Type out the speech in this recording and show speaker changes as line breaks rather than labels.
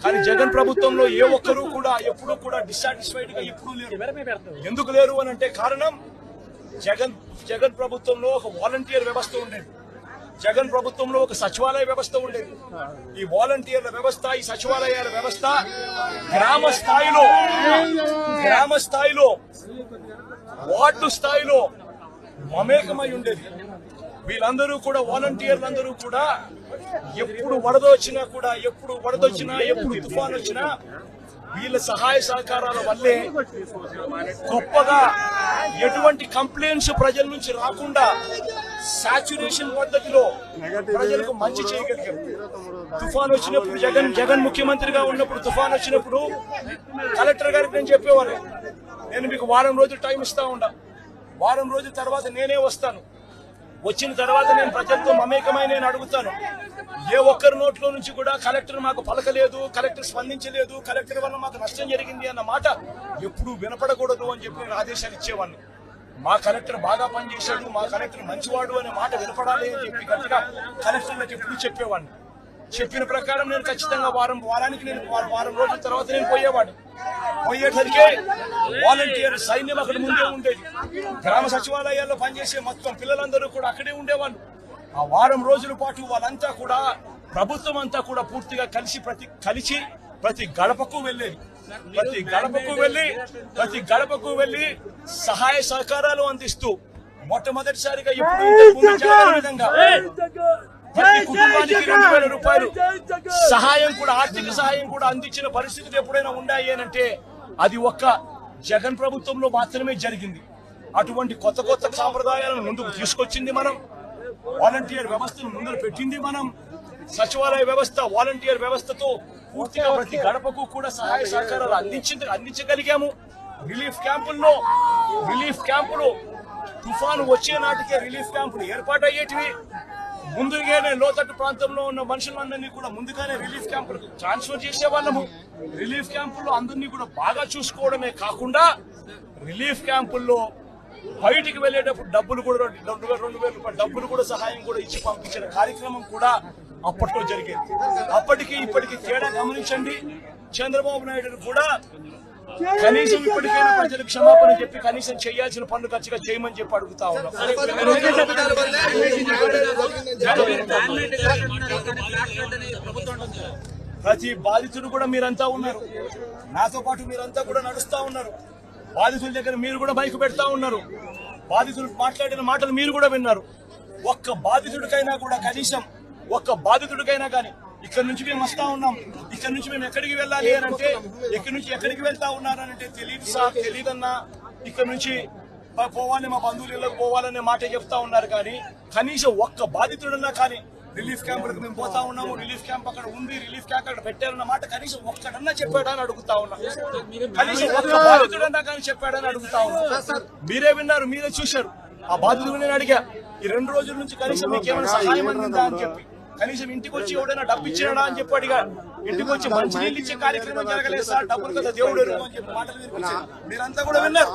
కానీ జగన్ ప్రభుత్వంలో ఏ ఒక్కరూ కూడా ఎప్పుడూ కూడా డిస్సాటిస్ఫైడ్ గా ఎప్పుడూ లేరు. ఎందుకు లేరు అని అంటే కారణం జగన్ ప్రభుత్వంలో ఒక వాలంటీర్ వ్యవస్థ ఉండేది. జగన్ ప్రభుత్వంలో ఒక సచివాలయ వ్యవస్థ ఉండేది. ఈ వాలంటీర్ల వ్యవస్థ, ఈ సచివాలయాల వ్యవస్థ గ్రామ స్థాయిలో వార్డు స్థాయిలో మమేకమై ఉండేది. వీళ్ళందరూ కూడా వాలంటీర్లందరూ కూడా ఎప్పుడు వరద వచ్చినా కూడా, ఎప్పుడు తుఫాన్ వచ్చినా వీళ్ళ సహాయ సహకారాల వల్లే గొప్పగా ఎటువంటి కంప్లైంట్స్ ప్రజల నుంచి రాకుండా సాచురేషన్ పద్ధతిలో ప్రజలకు మంచి చేయగలిగారు. తుఫాన్ వచ్చినప్పుడు జగన్ ముఖ్యమంత్రిగా ఉన్నప్పుడు తుఫాన్ వచ్చినప్పుడు కలెక్టర్ గారికి నేను చెప్పేవారు, నేను మీకు వారం రోజులు టైం ఇస్తా ఉండా, వారం రోజుల తర్వాత నేనే వస్తాను, వచ్చిన తర్వాత నేను ప్రజలతో మమేకమై నేను అడుగుతాను. ఏ ఒక్కరి నోట్లో నుంచి కూడా కలెక్టర్ మాకు పలకలేదు, కలెక్టర్ స్పందించలేదు, కలెక్టర్ వల్ల మాకు నష్టం జరిగింది అన్న మాట ఎప్పుడు వినపడకూడదు అని చెప్పి నేను ఆదేశాలు ఇచ్చేవాడిని. మా కలెక్టర్ బాగా పనిచేశాడు, మా కలెక్టర్ మంచివాడు అనే మాట వినపడాలి అని చెప్పి గట్టిగా కలెక్టర్లకు ఎప్పుడు చెప్పేవాడిని. చెప్పిన ప్రకారం నేను ఖచ్చితంగా వారానికి నేను వారం రోజుల తర్వాత నేను పోయేసరికి వాలంటీర్ సైన్యం అక్కడ ముందే ఉండేది. గ్రామ సచివాలయాల్లో పనిచేసే మొత్తం పిల్లలందరూ కూడా అక్కడే ఉండేవాళ్ళు. ఆ వారం రోజుల పాటు వాళ్ళంతా కూడా ప్రభుత్వం అంతా కూడా పూర్తిగా కలిసి ప్రతి గడపకు వెళ్ళేది. ప్రతి గడపకు వెళ్లి సహాయ సహకారాలు అందిస్తూ మొట్టమొదటిసారిగా ఎప్పుడు విధంగా ప్రతి కుటుంబానికి 2,000 రూపాయలు సహాయం కూడా, ఆర్థిక సహాయం కూడా అందించిన పరిస్థితులు ఎప్పుడైనా ఉన్నాయి అంటే అది ఒక్క జగన్ ప్రభుత్వంలో మాత్రమే జరిగింది. అటువంటి కొత్త సాంప్రదాయాలను ముందుకు తీసుకొచ్చింది మనం, వాలంటీర్ వ్యవస్థను ముందు పెట్టింది మనం. సచివాలయ వ్యవస్థ, వాలంటీర్ వ్యవస్థతో పూర్తిగా ప్రతి గడపకు కూడా సహాయ సహకారాలు అందించగలిగాము. రిలీఫ్ క్యాంపులు తుఫాను వచ్చే నాటికే రిలీఫ్ క్యాంపులు ఏర్పాటయ్యేటివి. ముందుగానే లోతట్టు ప్రాంతంలో ఉన్న మనుషులందరినీ కూడా ముందుగానే రిలీఫ్ క్యాంపులకు ట్రాన్స్ఫర్ చేసేవాళ్ళము. రిలీఫ్ క్యాంపుల్లో అందరినీ కూడా బాగా చూసుకోవడమే కాకుండా రిలీఫ్ క్యాంపుల్లో బయటికి వెళ్లేటప్పుడు డబ్బులు కూడా 2,000 రూపాయలు డబ్బులు కూడా సహాయం కూడా ఇచ్చి పంపించిన కార్యక్రమం కూడా అప్పట్లో జరిగేది. అప్పటికి ఇప్పటికి తేడా గమనించండి. చంద్రబాబు నాయుడు కూడా కనీసం ఇప్పటికైనా ప్రజలకు క్షమాపణ చెప్పి కనీసం చేయాల్సిన పనులు ఖచ్చితంగా చేయమని చెప్పి అడుగుతా ఉన్నాం. ప్రతి బాధితుడు కూడా మీరంతా ఉన్నారు, నాతో పాటు మీరంతా కూడా నడుస్తా ఉన్నారు. బాధితుల దగ్గర మీరు కూడా మైకు పెడతా ఉన్నారు, బాధితులు మాట్లాడిన మాటలు మీరు కూడా విన్నారు. ఒక్క బాధితుడికైనా కానీ ఇక్కడ నుంచి మేము వస్తా ఉన్నాం, ఇక్కడ నుంచి మేము ఎక్కడికి వెళ్ళాలి అని అంటే, ఎక్కడి నుంచి ఎక్కడికి వెళ్తా ఉన్నారనంటే తెలియదు సార్, తెలియదన్నా, ఇక్కడ నుంచి పోవాలి, మా బంధువులు ఇళ్ళకి పోవాలనే మాట చెప్తా ఉన్నారు. కానీ కనీసం ఒక్క బాధితుడన్నా కానీ రిలీఫ్ క్యాంపులకు మేము పోతా ఉన్నాము, రిలీఫ్ క్యాంప్ అక్కడ ఉంది, రిలీఫ్ క్యాంప్ అక్కడ పెట్టారన్న మాట కనీసం ఒక్కడన్నా చెప్పాడని అడుగుతా ఉన్నాం. కనీసం ఒక్క బాధితుడన్నా కానీ చెప్పాడని అడుగుతా ఉన్నాం. మీరే విన్నారు, మీరే చూశారు. ఆ బాధితుడు నేను అడిగా, ఈ 2 రోజుల నుంచి కనీసం మీకు ఏమైనా సహాయం అందిందా అని చెప్పి, కనీసం ఇంటికి వచ్చి ఎవడైనా డబ్బు ఇచ్చినాడా అని చెప్పి అడిగా. ఇంటికి వచ్చి మంచి నీళ్ళు ఇచ్చే కార్యక్రమం జరగలేదు సార్, డబ్బులు కదా దేవుడు అని చెప్పి మాటలు మీరంతా కూడా విన్నారు.